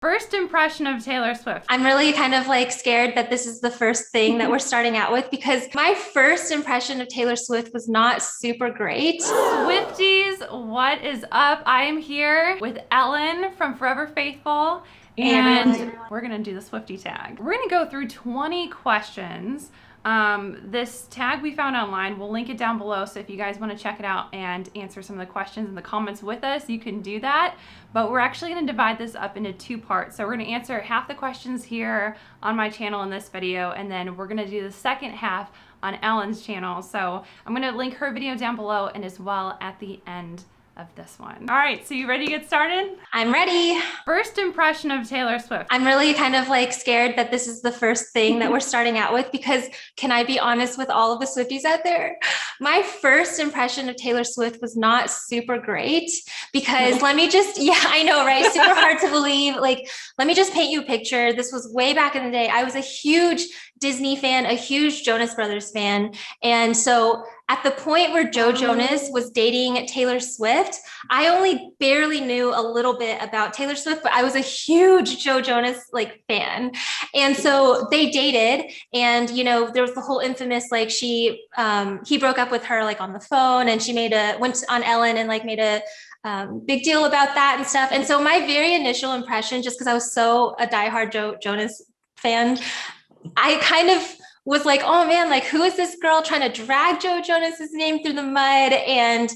First impression of Taylor Swift. I'm really kind of like scared that this is the first thing that we're starting out with because my first impression of Taylor Swift was not super great. Swifties, what is up? I am here with Ellen from Forever Faithful, Hey and everyone. we're gonna do the Swifty tag. We're gonna go through 20 questions. This tag we found online, we'll link it down below, so if you guys want to check it out and answer some of the questions in the comments with us, you can do that. But we're actually going to divide this up into two parts. So we're going to answer half the questions here on my channel in this video, and then we're going to do the second half on Ellen's channel. So I'm going to link her video down below and as well at the end of this one. All right, so you ready to get started? I'm ready. First impression of Taylor Swift. I'm really kind of like scared that this is the first thing that we're starting out with because can I be honest with all of the Swifties out there? My first impression of Taylor Swift was not super great because yeah, I know, right? Super hard to believe. Like, let me just paint you a picture. This was way back in the day. I was a huge Disney fan, a huge Jonas Brothers fan. And so at the point where Joe Jonas was dating Taylor Swift, I only barely knew a little bit about Taylor Swift, but I was a huge Joe Jonas like fan. And so they dated, and there was the whole infamous like he broke up with her like on the phone, and she went on Ellen and like made a big deal about that and stuff. And so my very initial impression, just because I was so a diehard Joe Jonas fan, I kind of was like, oh man, like who is this girl trying to drag Joe Jonas's name through the mud? And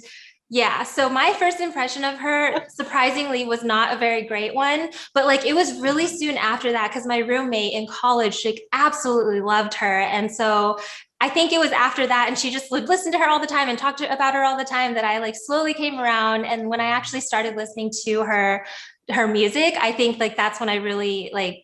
yeah, so my first impression of her surprisingly was not a very great one, but like it was really soon after that because my roommate in college like absolutely loved her. And so I think it was after that, and she just would listen to her all the time and about her all the time, that I like slowly came around. And when I actually started listening to her music, I think like that's when I really like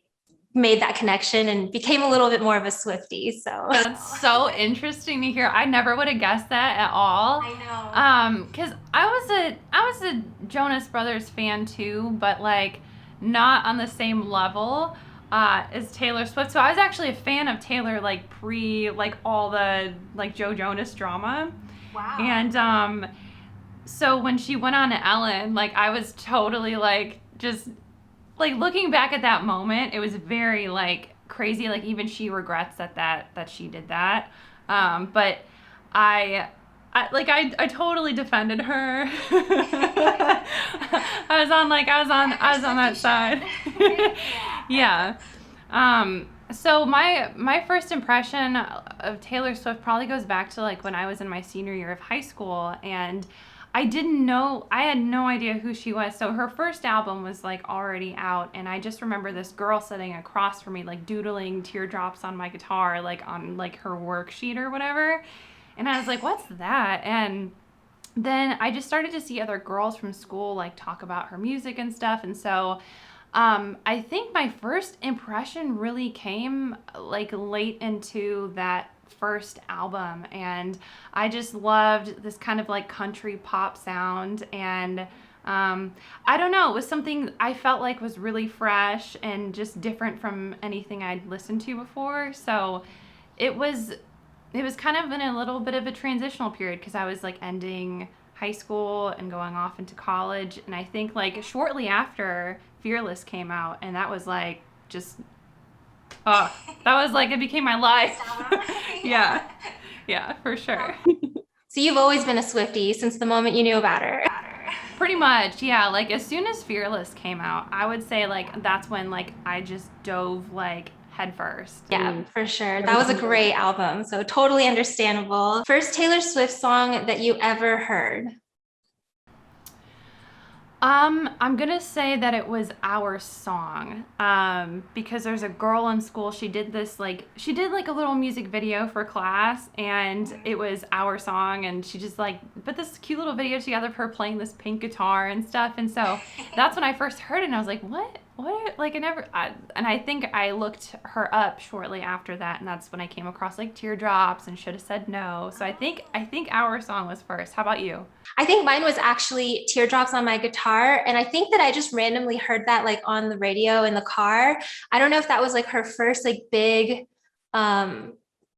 made that connection and became a little bit more of a Swiftie. So That's so interesting to hear. I never would have guessed that at all. I know. Because I was a Jonas Brothers fan too, but like not on the same level as Taylor Swift. So I was actually a fan of Taylor like pre like all the like Joe Jonas drama. Wow. And so when she went on to Ellen, like I was totally like just like looking back at that moment, it was very like crazy. Like even she regrets that she did that. But I totally defended her. I was on that side. Yeah. So my first impression of Taylor Swift probably goes back to like when I was in my senior year of high school, and I had no idea who she was. So her first album was like already out, and I just remember this girl sitting across from me like doodling teardrops on my guitar, like on like her worksheet or whatever. And I was like, what's that? And then I just started to see other girls from school like talk about her music and stuff. And so I think my first impression really came like late into that first album, and I just loved this kind of like country pop sound. And I don't know, it was something I felt like was really fresh and just different from anything I'd listened to before. So it was kind of in a little bit of a transitional period because I was like ending high school and going off into college, and I think like shortly after Fearless came out, and that was like just that was like it became my life. Yeah. Yeah, for sure. So you've always been a Swiftie since the moment you knew about her. Pretty much, yeah. Like as soon as Fearless came out, I would say like that's when like I just dove like head first. Yeah, for sure. That was a great album. So totally understandable. First Taylor Swift song that you ever heard. I'm gonna say that it was Our Song, because there's a girl in school, she did like a little music video for class, and it was Our Song, and she just like put this cute little video together of her playing this pink guitar and stuff, and so that's when I first heard it, and I was like, what? Like and I think I looked her up shortly after that, and that's when I came across like Teardrops and Should Have Said No. So I think Our Song was first. How about you? I think mine was actually Teardrops on My Guitar. And I think that I just randomly heard that like on the radio in the car. I don't know if that was like her first like big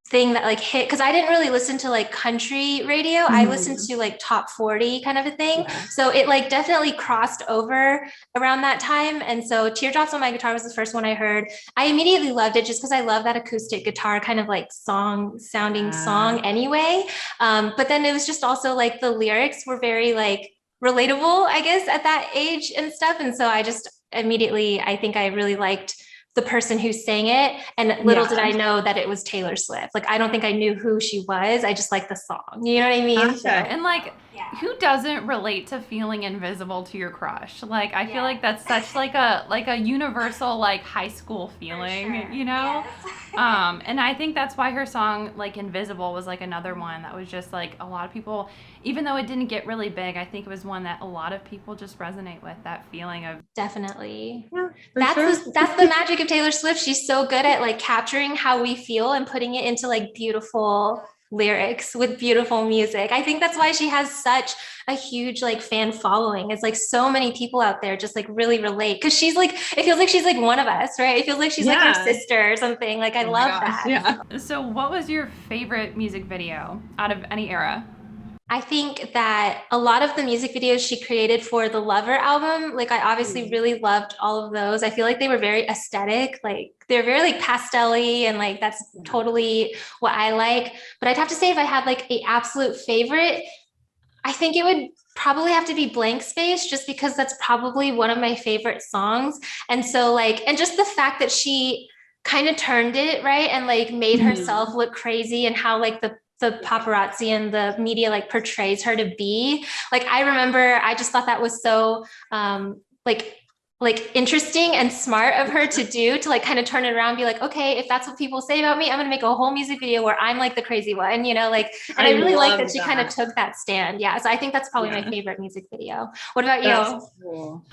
thing that like hit, because I didn't really listen to like country radio. I listened Mhm. to like top 40 kind of a thing. Yeah. So it like definitely crossed over around that time. And so Teardrops on My Guitar was the first one I heard. I immediately loved it just because I love that acoustic guitar kind of like sounding Yeah. song anyway. But then it was just also like the lyrics were very like relatable, I guess, at that age and stuff. And so I just immediately, I think I really liked the person who sang it. And little did Yeah. I know that it was Taylor Swift. Like, I don't think I knew who she was. I just liked the song. You know what I mean? So, Gotcha. And like, yeah. who doesn't relate to feeling invisible to your crush? Like, I feel Yeah. like that's such like a universal like high school feeling, sure. you know? Yes. And I think that's why her song like Invisible was like another one that was just like a lot of people, even though it didn't get really big, I think it was one that a lot of people just resonate with, that feeling of Definitely. Yeah, for sure. That's the magic of Taylor Swift. She's so good at like capturing how we feel and putting it into like beautiful lyrics with beautiful music. I think that's why she has such a huge like fan following. It's like so many people out there just like really relate, because she's like, it feels like she's like one of us, right? It feels like she's like our Yeah. sister or something. Like, I Oh my love gosh. that. Yeah. So what was your favorite music video out of any era? I think that a lot of the music videos she created for the Lover album, like, I obviously really loved all of those. I feel like they were very aesthetic, like they're very like pastel-y, and like that's totally what I like. But I'd have to say, if I had like a absolute favorite, I think it would probably have to be Blank Space, just because that's probably one of my favorite songs. And so like, and just the fact that she kind of turned it right and like made Mhm. herself look crazy, and how like the paparazzi and the media like portrays her to be. Like, I remember I just thought that was so like interesting and smart of her to do, to like kind of turn it around and be like, okay, if that's what people say about me, I'm going to make a whole music video where I'm like the crazy one, you know, like. And I I really like love that she kind of that. took that stand. Yeah, so I think that's probably my Yeah. favorite music video. What about That's you? cool.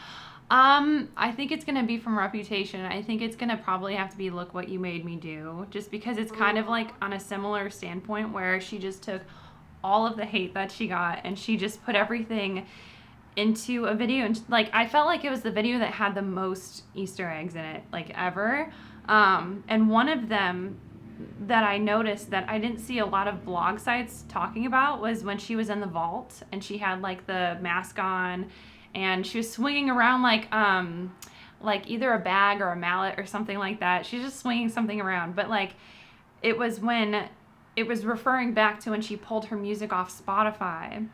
I think it's gonna be from Reputation. I think it's gonna probably have to be Look What You Made Me Do, just because it's kind of like on a similar standpoint where she just took all of the hate that she got and she just put everything into a video. And like, I felt like it was the video that had the most Easter eggs in it, like ever. And one of them that I noticed that I didn't see a lot of blog sites talking about was when she was in the vault and she had like the mask on and she was swinging around like either a bag or a mallet or something like that. She's just swinging something around, but like it was when it was referring back to when she pulled her music off Spotify,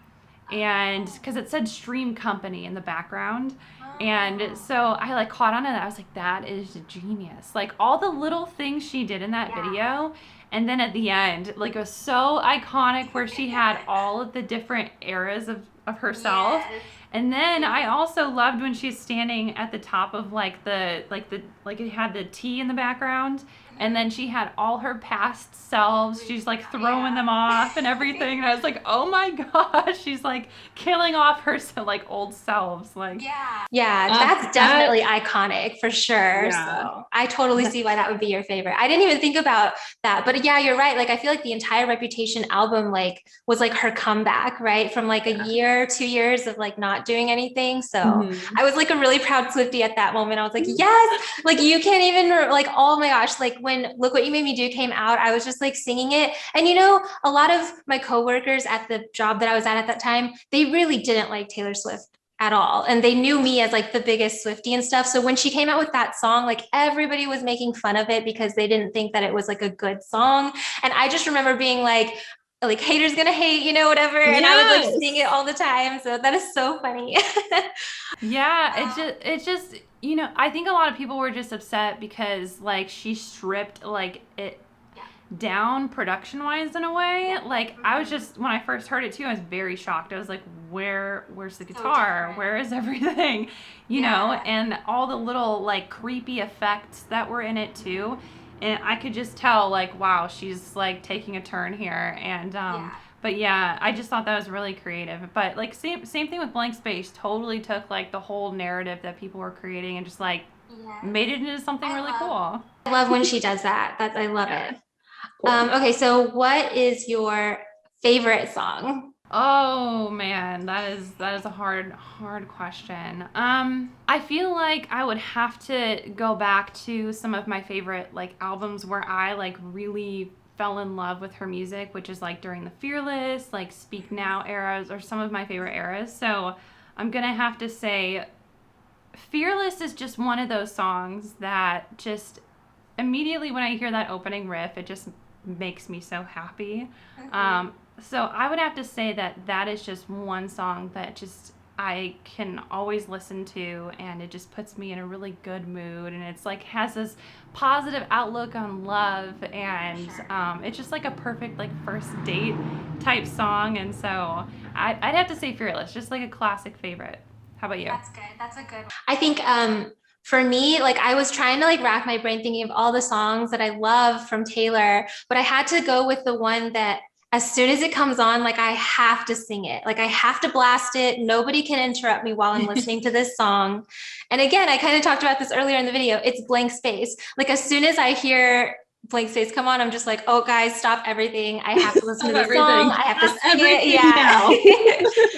and because it said Stream Company in the background. And so I like caught on to that. I was like, that is genius. Like all the little things she did in that video. And then at the end, like, it was so iconic where she had all of the different eras of herself. Yes. And then I also loved when she's standing at the top of like like it had the T in the background, and then she had all her past selves. She's like throwing them off and everything. And I was like, oh my gosh, she's like killing off her like old selves. Like, Yeah, that's That, definitely iconic for sure. yeah. So I totally see why that would be your favorite. I didn't even think about that, but yeah, you're right. Like, I feel like the entire Reputation album like was like her comeback, right? From like a year, 2 years of like not doing anything. So Mhm. I was like a really proud Swiftie at that moment. I was like, yes, like you can't even like, oh my gosh, like when Look What You Made Me Do came out, I was just like singing it. And you know, a lot of my coworkers at the job that I was at that time, they really didn't like Taylor Swift at all. And they knew me as like the biggest Swiftie and stuff. So when she came out with that song, like everybody was making fun of it because they didn't think that it was like a good song. And I just remember being like haters gonna hate, you know, whatever. And I would like sing it Yes. all the time. So that is so funny. yeah, it's just, you know, I think a lot of people were just upset because like she stripped like it down production wise in a way. Like I was just, when I first heard it too, I was very shocked. I was like, where's the guitar? Where is everything? You know, and all the little like creepy effects that were in it too. And I could just tell like, wow, she's like taking a turn here. And but yeah, I just thought that was really creative. But like same thing with Blank Space, totally took like the whole narrative that people were creating and just like made it into something really cool. I love when she does that. That I love Yeah. it. Cool. Okay, so what is your favorite song? Oh man, that is a hard question. I feel like I would have to go back to some of my favorite like albums where I like really fell in love with her music, which is like during the Fearless, like Speak Now eras, or some of my favorite eras. So I'm going to have to say Fearless is just one of those songs that just immediately when I hear that opening riff, it just makes me so happy. So I would have to say that is just one song that just I can always listen to, and it just puts me in a really good mood, and it's like has this positive outlook on love, and it's just like a perfect like first date type song. And so I'd have to say Fearless, just like a classic favorite. How about you? That's good. That's a good one. I think for me, like I was trying to like rack my brain thinking of all the songs that I love from Taylor, but I had to go with the one that as soon as it comes on, like I have to sing it. Like I have to blast it. Nobody can interrupt me while I'm listening to this song. And again, I kind of talked about this earlier in the video. It's Blank Space. Like as soon as I hear Blank Space come on, I'm just like, oh guys, stop everything. I have to listen to the song. I have to sing it. Yeah.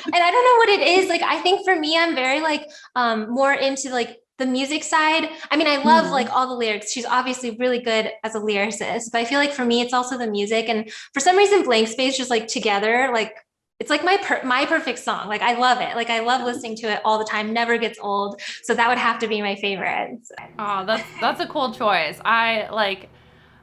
And I don't know what it is. Like, I think for me, I'm very like more into like the music side. I mean, I love like all the lyrics. She's obviously really good as a lyricist, but I feel like for me, it's also the music. And for some reason, Blank Space just like together, like it's like my perfect song. Like I love it. Like I love listening to it all the time. Never gets old. So that would have to be my favorite. Oh, that's a cool choice.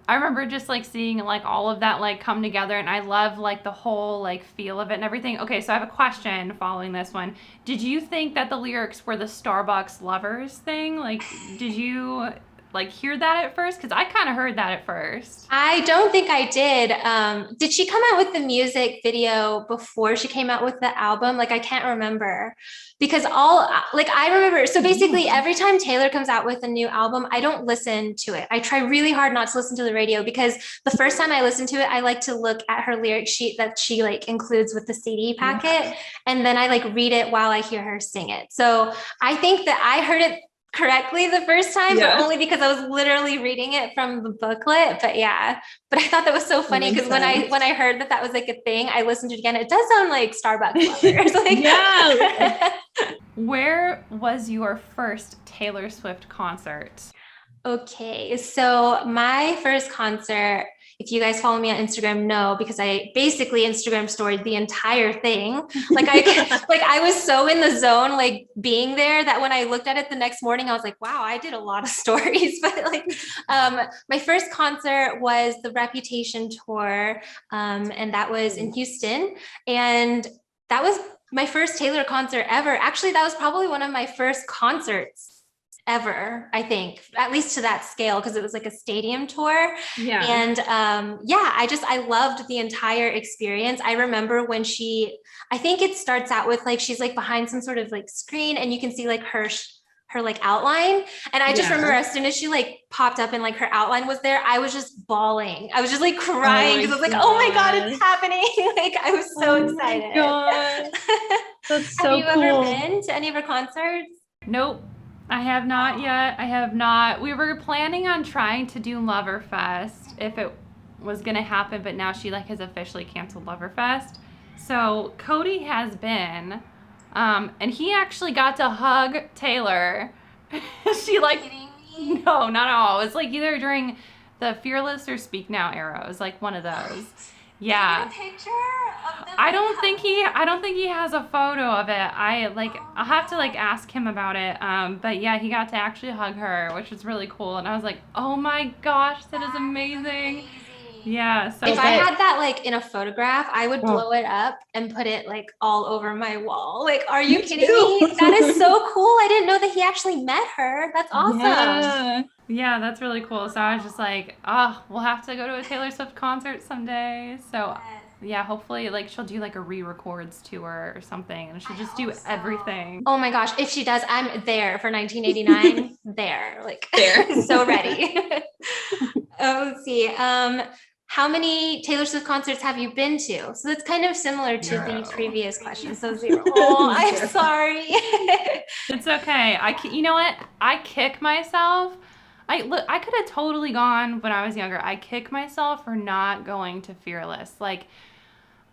I remember just like seeing like all of that like come together, and I love like the whole like feel of it and everything. Okay, so I have a question following this one. Did you think that the lyrics were the Starbucks lovers thing? Like, did you like hear that at first? Because I kind of heard that at first. I don't think I did. Did she come out with the music video before she came out with the album? Like, I can't remember because I remember. So basically every time Taylor comes out with a new album, I don't listen to it. I try really hard not to listen to the radio because the first time I listen to it, I like to look at her lyric sheet that she like includes with the CD packet. And then I like read it while I hear her sing it. So I think that I heard it correctly the first time, but only because I was literally reading it from the booklet. But I thought that was so funny because when I heard that was like a thing, I listened to it again. It does sound like Starbucks lovers. Like, yeah. Where was your first Taylor Swift concert? Okay, so my first concert, if you guys follow me on Instagram, no, because I basically Instagram storied the entire thing. Like I was so in the zone, like being there, that when I looked at it the next morning, I was like, wow, I did a lot of stories. But like my first concert was the Reputation tour, and that was in Houston, and that was my first Taylor concert ever. Actually, that was probably one of my first concerts ever, I think, at least to that scale, because it was like a stadium tour. Yeah. And I loved the entire experience. I remember when I think it starts out with like she's like behind some sort of like screen, and you can see like her like outline. And I just remember as soon as she like popped up and like her outline was there, I was just bawling. I was just like crying because I was like, oh my God, it's happening. Like I was so excited. That's so Have you cool. ever been to any of her concerts? Nope. I have not yet. I have not. We were planning on trying to do Loverfest if it was going to happen, but now she like has officially canceled Loverfest. So Cody has been, and he actually got to hug Taylor. She like, no, not at all. It was like either during the Fearless or Speak Now era. It was like one of those. Yeah. Picture of them. I don't think he has a photo of it. I'll have to like ask him about it. But yeah, he got to actually hug her, which was really cool. And I was like, oh my gosh, that is amazing. Yeah. So if I had that like in a photograph, I would blow it up and put it like all over my wall. Like, are you kidding me? That is so cool. I didn't know that he actually met her. That's awesome. Yeah, that's really cool. So I was just like, oh, we'll have to go to a Taylor Swift concert someday. So yeah, hopefully like she'll do like a re-records tour or something, and she'll just do everything. Oh my gosh, if she does, I'm there for 1989. There, so ready. Let's see. How many Taylor Swift concerts have you been to? So that's kind of similar to the previous question. So 0. Oh, I'm sorry. It's okay. You know what? I kick myself. I could have totally gone when I was younger. I kick myself for not going to Fearless.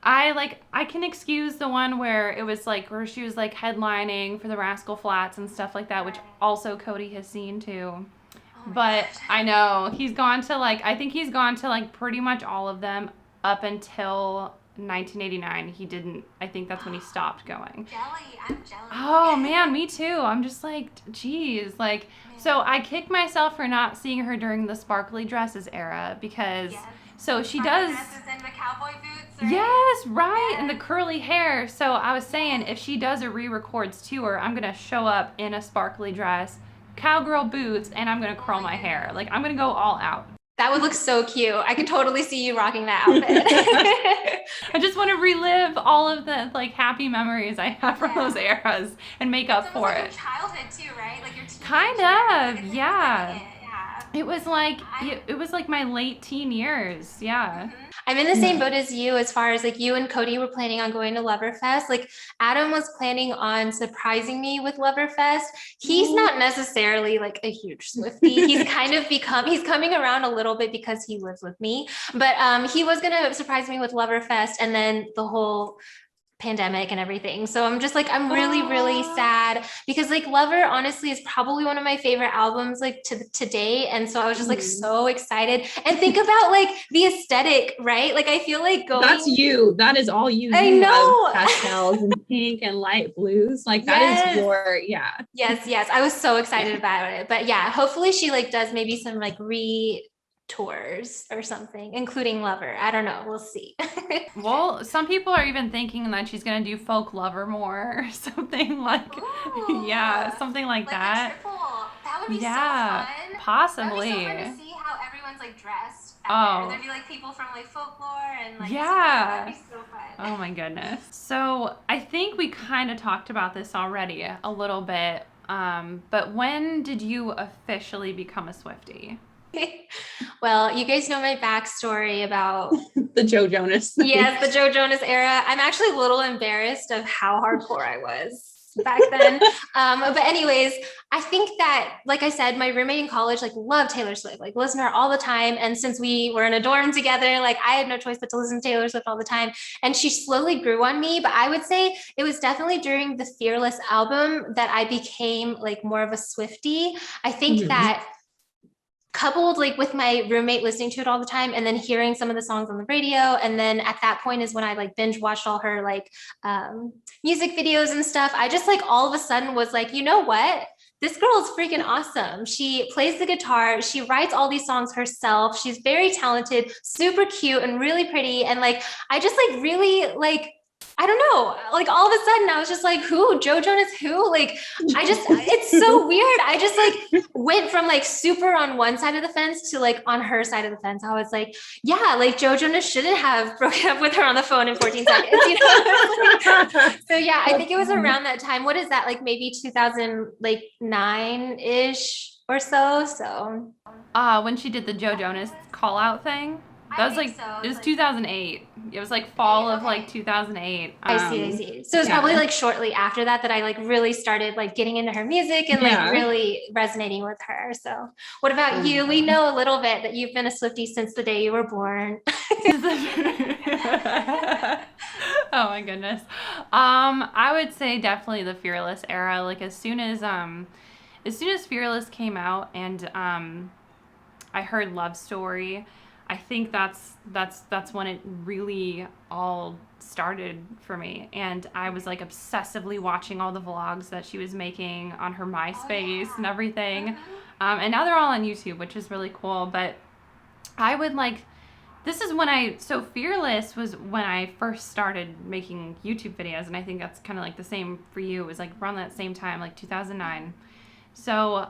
I can excuse the one where it was like where she was like headlining for the Rascal Flatts and stuff like that, which also Cody has seen too. my But gosh. I know he's gone to like, I think he's gone to like pretty much all of them up until 1989. He didn't, I think that's when he stopped going. Jelly. I'm jelly. Oh man, me too. I'm just like, geez, like, so I kick myself for not seeing her during the sparkly dresses era because, Yes. so she Sparkly does. dresses and the cowboy boots, right? Yes, right, and the Yes. curly hair. So I was saying, if she does a re-records tour, I'm gonna show up in a sparkly dress, cowgirl boots, and I'm gonna Oh curl my my hair. goodness. Like I'm gonna go all out. That would look so cute. I could totally see you rocking that outfit. I just want to relive all of the like happy memories I have from those eras and make up It's for almost like it. your childhood too, right? Like your teenage Kind years. of, It's yeah. like yeah. It was like I- it was like my late teen years. Yeah. Mhm. I'm in the same boat as you as far as like you and Cody were planning on going to Loverfest. Like Adam was planning on surprising me with Loverfest. He's not necessarily like a huge Swiftie. He's coming around a little bit because he lives with me. But he was gonna surprise me with Loverfest and then the whole pandemic and everything. So I'm just like, I'm really, really sad because like Lover honestly is probably one of my favorite albums like to date. And so I was just like so excited. And think about like the aesthetic, right? Like I feel like going. That's you. That is all you. I You know. have pastels and pink and light blues. Like that Yes. is your, yeah. Yes. I was so excited about it. But yeah, hopefully she like does maybe some like tours or something, including Lover. I don't know. We'll see. Well, some people are even thinking that she's gonna do folk lover more or something like, Ooh. yeah, something like Like that. a triple. That would be Yeah, so fun. That would be possibly. so fun to see how everyone's like dressed. Oh. There'd be like people from like folklore and like Yeah. that'd be so fun. Oh my goodness. So I think we kind of talked about this already a little bit. But when did you officially become a Swiftie? Well, you guys know my backstory about The Joe Jonas. yes, the Joe Jonas era. I'm actually a little embarrassed of how hardcore I was back then. But anyways, I think that, like I said, my roommate in college like loved Taylor Swift, like listened to her all the time. And since we were in a dorm together, like I had no choice but to listen to Taylor Swift all the time. And she slowly grew on me. But I would say it was definitely during the Fearless album that I became like more of a Swiftie. I think that coupled like with my roommate listening to it all the time and then hearing some of the songs on the radio. And then at that point is when I like binge watched all her like music videos and stuff. I just like all of a sudden was like, you know what? This girl is freaking awesome. She plays the guitar. She writes all these songs herself. She's very talented, super cute and really pretty. And like, I just like really like, I don't know, like all of a sudden I was just like, who? Joe Jonas, who? Like, it's so weird. I just like went from like super on one side of the fence to like on her side of the fence. I was like, yeah, like Joe Jonas shouldn't have broken up with her on the phone in 14 seconds, you know? So yeah, I think it was around that time. What is that? Like maybe 2009-ish or so. So When she did the Joe Jonas call out thing. That was like, so. it was 2008. It was like fall of like 2008. I see. So it was probably like shortly after that I like really started like getting into her music and like really resonating with her. So what about you? We know a little bit that you've been a Swiftie since the day you were born. Oh my goodness. I would say definitely the Fearless era. Like as soon as Fearless came out and I heard Love Story, I think that's when it really all started for me. And I was like obsessively watching all the vlogs that she was making on her MySpace and everything. And now they're all on YouTube, which is really cool. But I would like, this is when so Fearless was when I first started making YouTube videos. And I think that's kind of like the same for you. It was like around that same time, like 2009. So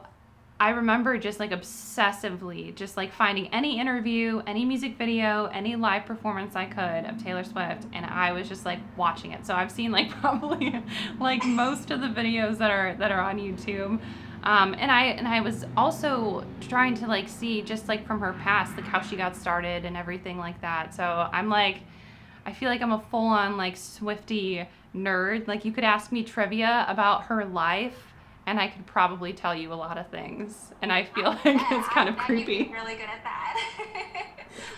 I remember just like obsessively just like finding any interview, any music video, any live performance I could of Taylor Swift, and I was just like watching it. So I've seen like probably like most of the videos that are on YouTube. And I was also trying to like see just like from her past, like how she got started and everything like that. So I'm like, I feel like I'm a full on like Swiftie nerd. Like you could ask me trivia about her life and I could probably tell you a lot of things. And I feel like it's kind of creepy. You'd be really good at that.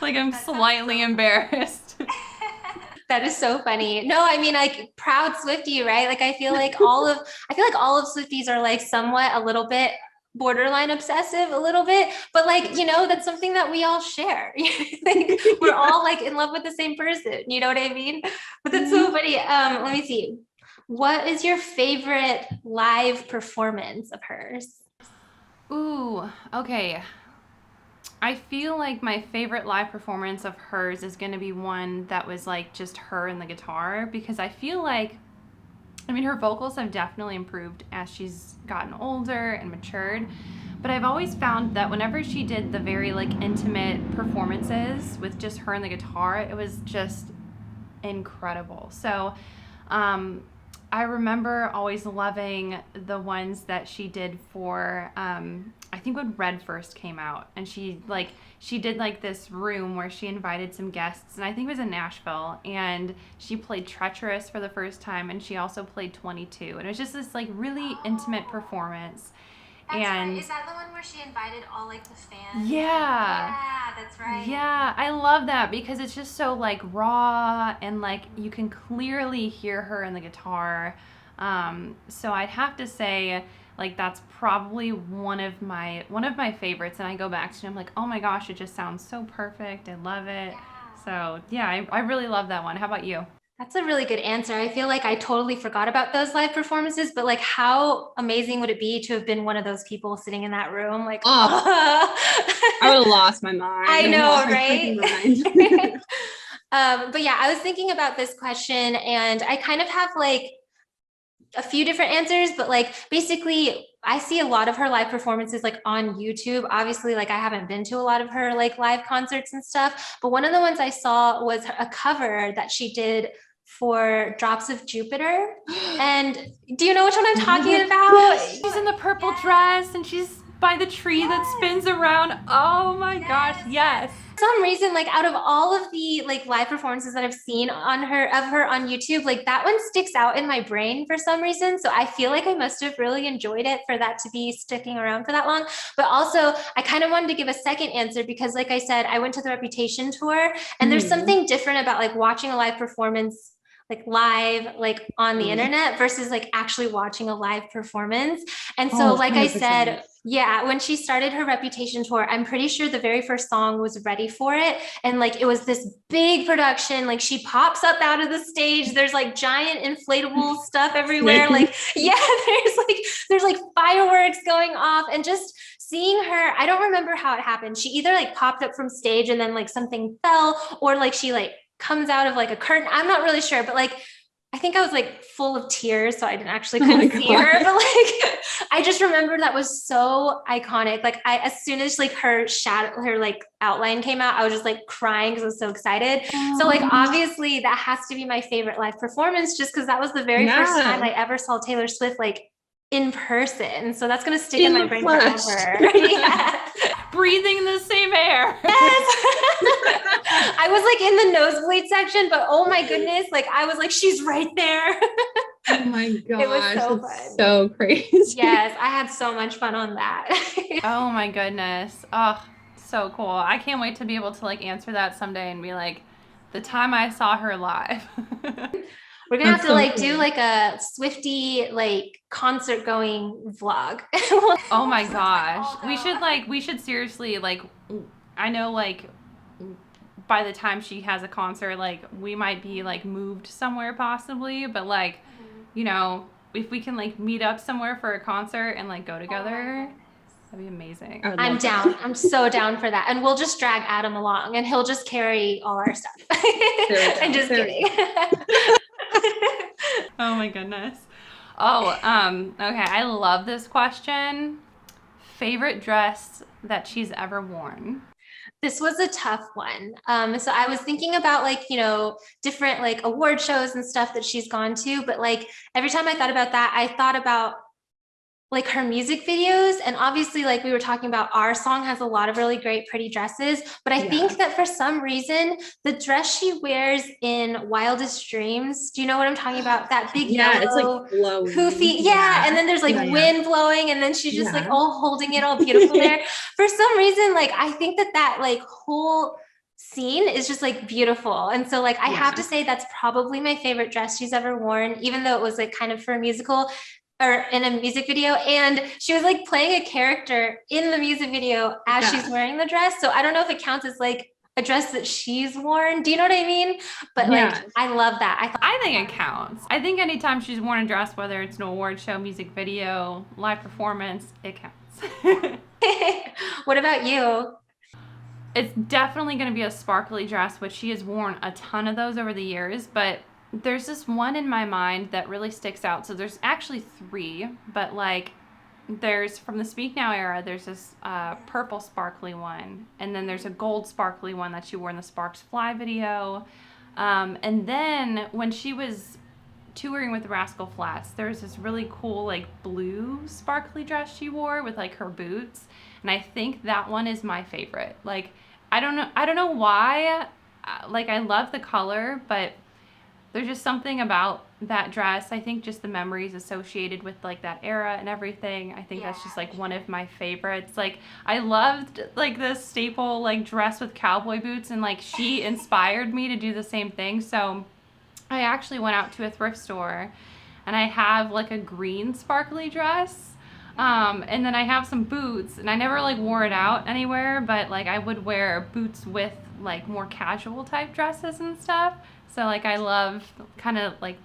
Like I'm slightly embarrassed. That is so funny. No, I mean like proud Swiftie, right? Like I feel like all of Swifties are like somewhat a little bit borderline obsessive a little bit, but like, you know, that's something that we all share. Like, we're all like in love with the same person. You know what I mean? But that's so funny. Let me see. What is your favorite live performance of hers? Ooh, okay. I feel like my favorite live performance of hers is going to be one that was like just her and the guitar, because I feel like, I mean, her vocals have definitely improved as she's gotten older and matured, but I've always found that whenever she did the very like intimate performances with just her and the guitar, it was just incredible. So, I remember always loving the ones that she did for, I think when Red first came out, and she did like this room where she invited some guests, and I think it was in Nashville, and she played Treacherous for the first time, and she also played 22, and it was just this like really intimate performance. That's And right. Is that the one where she invited all like the fans? yeah. Yeah, that's right. Yeah, I love that because it's just so like raw, and like you can clearly hear her in the guitar. So I'd have to say like that's probably one of my favorites, and I go back to it and I'm like, oh my gosh, it just sounds so perfect. I love it. Yeah. So yeah, I really love that one. How about you? That's a really good answer. I feel like I totally forgot about those live performances, but like how amazing would it be to have been one of those people sitting in that room? Like, Oh, I would have lost my mind. I know, Lost my right? freaking mind. But yeah, I was thinking about this question, and I kind of have like a few different answers, but like basically I see a lot of her live performances like on YouTube. Obviously, like I haven't been to a lot of her like live concerts and stuff, but one of the ones I saw was a cover that she did for Drops of Jupiter. And do you know which one I'm talking about? She's in the purple dress and she's by the tree that spins around. Oh my gosh, yes. For some reason, like out of all of the like live performances that I've seen of her on YouTube, like that one sticks out in my brain for some reason. So I feel like I must have really enjoyed it for that to be sticking around for that long. But also I kind of wanted to give a second answer because like I said, I went to the Reputation tour, and there's something different about like watching a live performance like live, like on the internet versus like actually watching a live performance. And so, like I said, yeah, when she started her Reputation tour, I'm pretty sure the very first song was Ready for It. And like, it was this big production. Like she pops up out of the stage. There's like giant inflatable stuff everywhere. Like, yeah, there's like fireworks going off, and just seeing her, I don't remember how it happened. She either like popped up from stage and then like something fell, or like she like comes out of like a curtain. I'm not really sure, but like I think I was like full of tears, so I didn't actually couldn't see her. But like I just remember that was so iconic. Like as soon as like her shadow, her like outline came out, I was just like crying because I was so excited. So like obviously that has to be my favorite live performance, just because that was the very first time I ever saw Taylor Swift like in person. So that's gonna stick in my brain forever. Yeah. Breathing the same air. Yes. I was like in the nosebleed section, but oh my goodness, like I was like, she's right there. Oh my gosh, it was so that's fun. so crazy. Yes, I had so much fun on that. Oh my goodness. Oh, so cool. I can't wait to be able to like answer that someday and be like, the time I saw her live. We're gonna have to like do like a Swifty like concert going vlog. Oh my gosh. We should seriously like, I know like by the time she has a concert, like we might be like moved somewhere possibly, but like, you know, if we can like meet up somewhere for a concert and like go together, that'd be amazing. I'm down. I'm so down for that. And we'll just drag Adam along and he'll just carry all our stuff. I'm just kidding. Oh my goodness. Oh, okay. I love this question. Favorite dress that she's ever worn? This was a tough one. So I was thinking about like, you know, different like award shows and stuff that she's gone to, but like every time I thought about that, I thought about like her music videos. And obviously, like we were talking about, our song has a lot of really great, pretty dresses. But I think that for some reason, the dress she wears in Wildest Dreams, do you know what I'm talking about? That big yellow, it's like blowing. poofy. Yeah. And then there's like wind blowing, and then she's just like all holding it all beautiful there. For some reason, like I think that like whole scene is just like beautiful. And so like I have to say that's probably my favorite dress she's ever worn, even though it was like kind of for a musical. or in a music video, and she was like playing a character in the music video as she's wearing the dress. So I don't know if it counts as like a dress that she's worn. Do you know what I mean? But like, I love that. I think it counts. I think anytime she's worn a dress, whether it's an award show, music video, live performance, it counts. What about you? It's definitely going to be a sparkly dress, which she has worn a ton of those over the years, but there's this one in my mind that really sticks out. So there's actually 3, but like there's from the Speak Now era, there's this purple sparkly one, and then there's a gold sparkly one that she wore in the Sparks Fly video. And then when she was touring with the Rascal Flatts, there's this really cool like blue sparkly dress she wore with like her boots, and I think that one is my favorite. Like I don't know why, like I love the color, but there's just something about that dress. I think just the memories associated with like that era and everything. I think that's just like one of my favorites. Like I loved like the staple like dress with cowboy boots, and like she inspired me to do the same thing. So I actually went out to a thrift store and I have like a green sparkly dress. And then I have some boots, and I never like wore it out anywhere, but like I would wear boots with like more casual type dresses and stuff. So like I love kind of like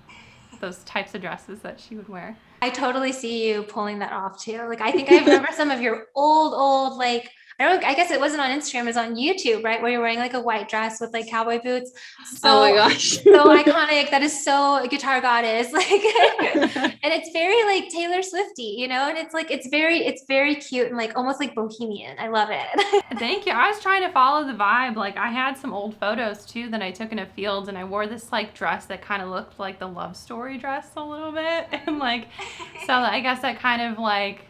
those types of dresses that she would wear. I totally see you pulling that off too. Like I think I remember some of your old like I guess it wasn't on Instagram, it was on YouTube, right? Where you're wearing like a white dress with like cowboy boots. So, oh my gosh. So iconic. That is so guitar goddess. Like, and it's very like Taylor Swifty, you know, and it's like, it's very cute and like almost like bohemian. I love it. Thank you. I was trying to follow the vibe. Like I had some old photos too that I took in a field, and I wore this like dress that kind of looked like the Love Story dress a little bit. And like, so I guess that kind of like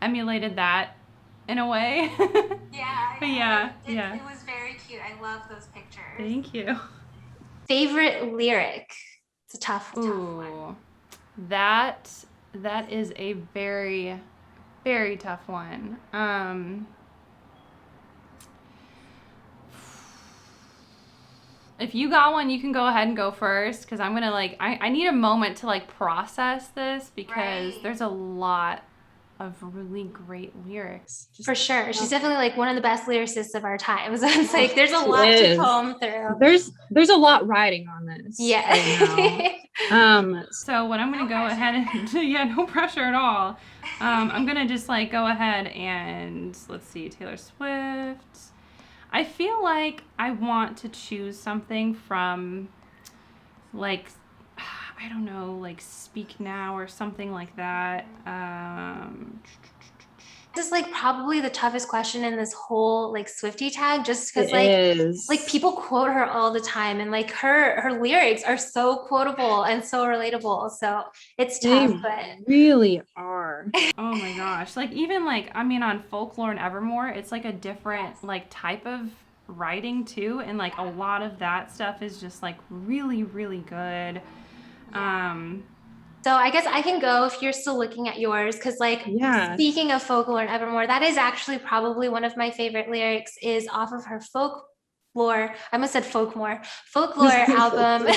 emulated that in a way. Yeah. Yeah. It was very cute. I love those pictures. Thank you. Favorite lyric? It's a tough one. Ooh, that is a very, very tough one. If you got one, you can go ahead and go first, because I'm gonna like I need a moment to like process this, because there's a lot of really great lyrics. For sure. She's definitely like one of the best lyricists of our time. So it's like there's a lot to comb through. There's a lot riding on this. Yeah. Right so what I'm gonna go ahead and yeah, no pressure at all. I'm gonna just like go ahead and let's see, Taylor Swift. I feel like I want to choose something from like, I don't know, like Speak Now or something like that. This is like probably the toughest question in this whole like Swifty tag, just because like people quote her all the time, and like her lyrics are so quotable and so relatable. So it's tough, but really are. Oh my gosh. Like even like, I mean, on Folklore and Evermore, it's like a different like type of writing too. And like a lot of that stuff is just like really, really good. So I guess I can go if you're still looking at yours, because like speaking of Folklore and Evermore, that is actually probably one of my favorite lyrics, is off of her Folklore. I almost said Folklore album.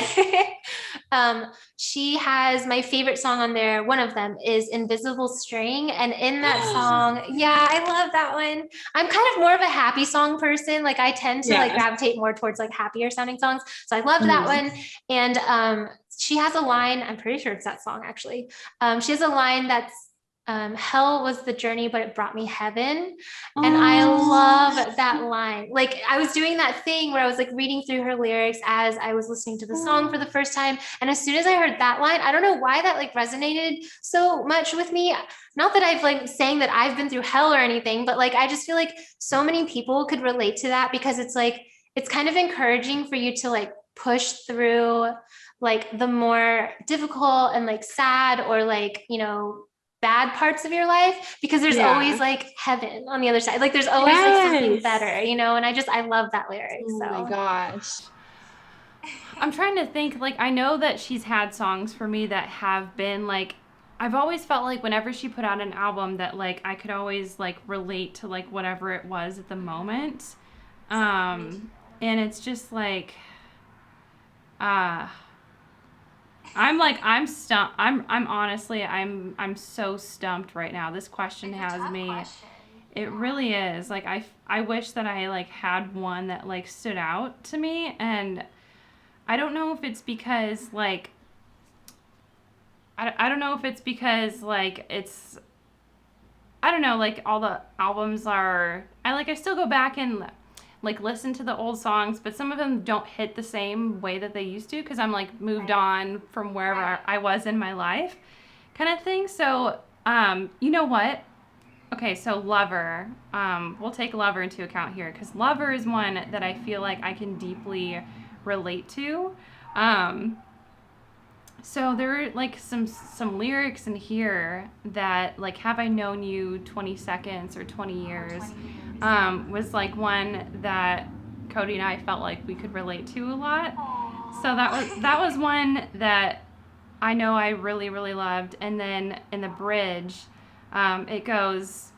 She has my favorite song on there. One of them is Invisible String. And in that song, I love that one. I'm kind of more of a happy song person. Like I tend to like gravitate more towards like happier sounding songs. So I loved that one. And she has a line, I'm pretty sure it's that song actually. She has a line that's, hell was the journey, but it brought me heaven. And I love that line. Like I was doing that thing where I was like reading through her lyrics as I was listening to the song for the first time. And as soon as I heard that line, I don't know why that like resonated so much with me. Not that I've like saying that I've been through hell or anything, but like, I just feel like so many people could relate to that, because it's like, it's kind of encouraging for you to like push through like the more difficult and like sad or like, you know, bad parts of your life, because there's always like heaven on the other side. Like there's always like something better, you know? And I love that lyric. Oh my gosh. I'm trying to think, like, I know that she's had songs for me that have been like, I've always felt like whenever she put out an album that like, I could always like relate to like whatever it was at the moment. And it's just like, I'm stumped. I'm honestly, I'm so stumped right now. This question has me. It really is. Like I wish that I like had one that like stood out to me, and I don't know if it's because like I don't know if it's because like it's I don't know, like all the albums are I still go back and like listen to the old songs, but some of them don't hit the same way that they used to because I'm like moved on from wherever I was in my life, kind of thing. So, you know what? Okay, so Lover. We'll take Lover into account here because Lover is one that I feel like I can deeply relate to. Um, so there are like some lyrics in here that like have I known you 20 seconds or 20 years was like one that Cody and I felt like we could relate to a lot. So that was one that I know I really really loved. And then in the bridge, it goes,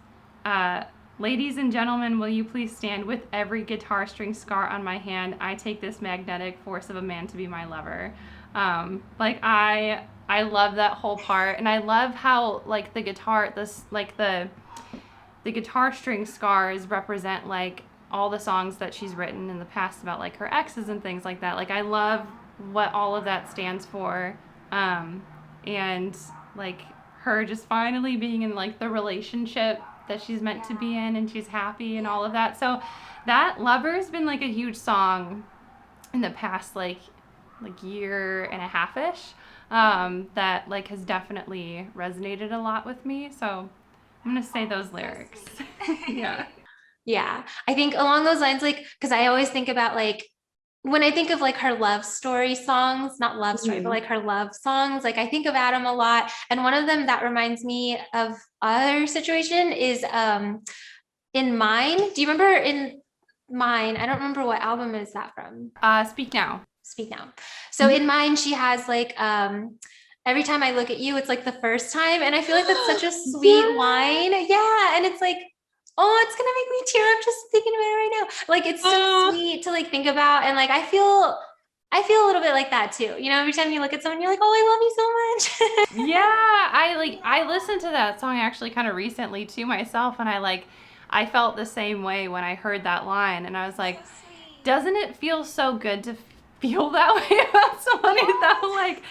"Ladies and gentlemen, will you please stand with every guitar string scar on my hand? I take this magnetic force of a man to be my lover." Like I love that whole part, and I love how like the guitar the guitar string scars represent like all the songs that she's written in the past about like her exes and things like that. Like I love what all of that stands for, and like her just finally being in like the relationship that she's meant to be in, and she's happy and all of that. So that Lover's been like a huge song in the past like year and a half-ish, that like has definitely resonated a lot with me. So I'm gonna say those lyrics. Yeah. Yeah, I think along those lines, like, because I always think about like when I think of like her love story songs, not love story, but like her love songs, like I think of Adam a lot. And one of them that reminds me of other situation is in Mine. Do you remember in Mine? I don't remember what album is that from. Speak Now. Speak Now. So in Mine, she has like every time I look at you, it's like the first time. And I feel like that's such a sweet line. Yeah. And it's like, oh, it's gonna make me tear up just thinking about it right now. Like it's so sweet to like think about. And like I feel a little bit like that too. You know, every time you look at someone, you're like, oh, I love you so much. Yeah, I listened to that song actually kind of recently to myself, and I felt the same way when I heard that line, and I was like, doesn't it feel so good to feel that way about somebody though? Like,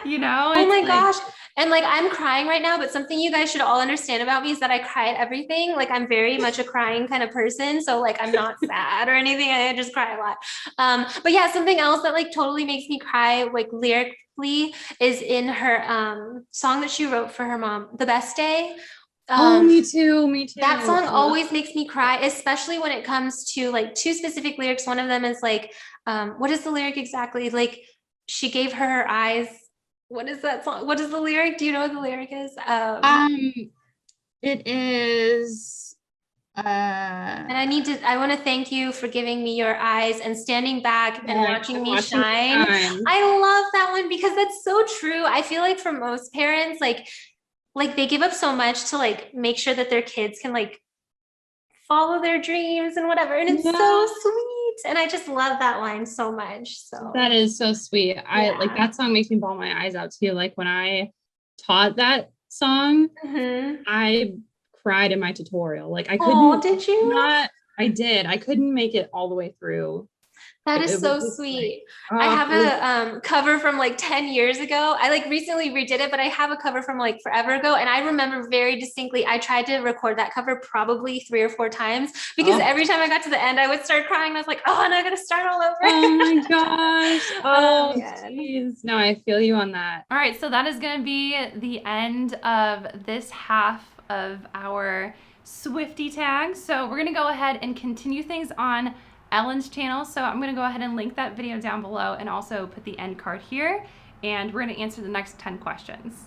you know? Oh my like, gosh. And like I'm crying right now, but something you guys should all understand about me is that I cry at everything. Like I'm very much a crying kind of person. So like I'm not sad or anything. I just cry a lot. But yeah, something else that like totally makes me cry, like lyrically, is in her song that she wrote for her mom, The Best Day. Me too. That song always makes me cry, especially when it comes to like two specific lyrics. One of them is like, what is the lyric exactly? Like she gave her eyes. What is that song? What is the lyric? Do you know what the lyric is? It is and I want to thank you for giving me your eyes and standing back and watching me shine. I love that one because that's so true. I feel like for most parents, like they give up so much to like make sure that their kids can like follow their dreams and whatever. And it's so sweet. And I just love that line so much. So that is so sweet. I like that song makes me bawl my eyes out too. Like when I taught that song, I cried in my tutorial. Like I couldn't. Oh, did you? I did. I couldn't make it all the way through. That is so sweet. I have a cover from like 10 years ago. I like recently redid it, but I have a cover from like forever ago. And I remember very distinctly, I tried to record that cover probably 3 or 4 times because every time I got to the end, I would start crying. And I was like, oh, and I got to start all over. Oh my gosh. Oh, geez. No, I feel you on that. All right. So that is going to be the end of this half of our Swifty tag. So we're going to go ahead and continue things on Ellen's channel. So I'm going to go ahead and link that video down below and also put the end card here. And we're going to answer the next 10 questions.